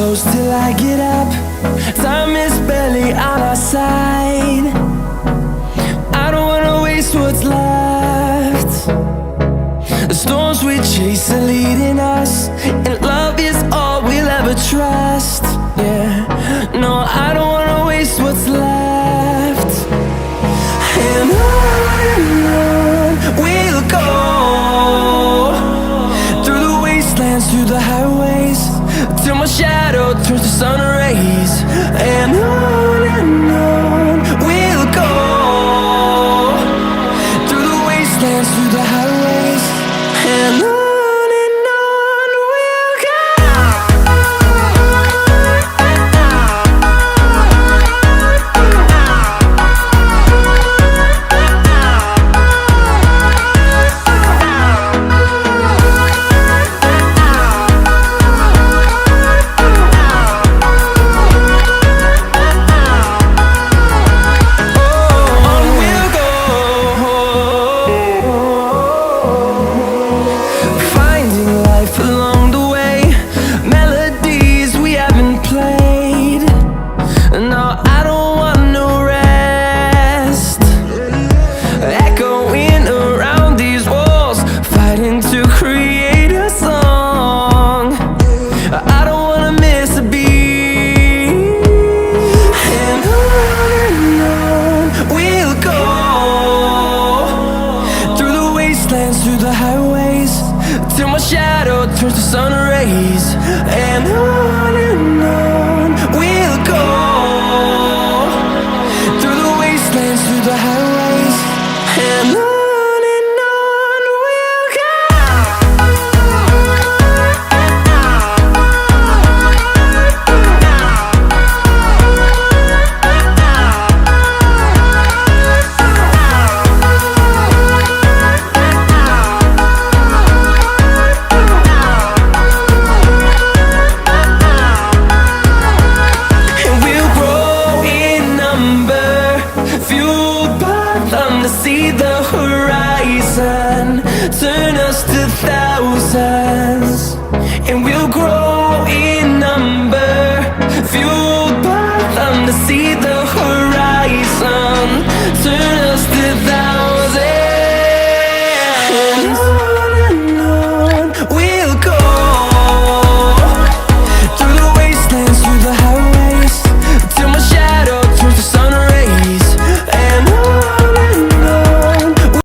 close till I get up. Time is barely on our side. I don't wanna waste what's left. The storms we chase are leading us, and love is all we'll ever trust. Yeah, no, I don't wanna waste what's left. And on we'll go, through the wastelands, through the highways, till my shadow turns to sun rays. And on we'll go, through the wastelands, through the highways, and on we'll go. Through the highways, till my shadow turns to sun rays. And on we'll go, through the wastelands, through the highways, and on we'll go. See the horizon turn us to thousands, and we'll grow in number, fueled by them to see the horizon.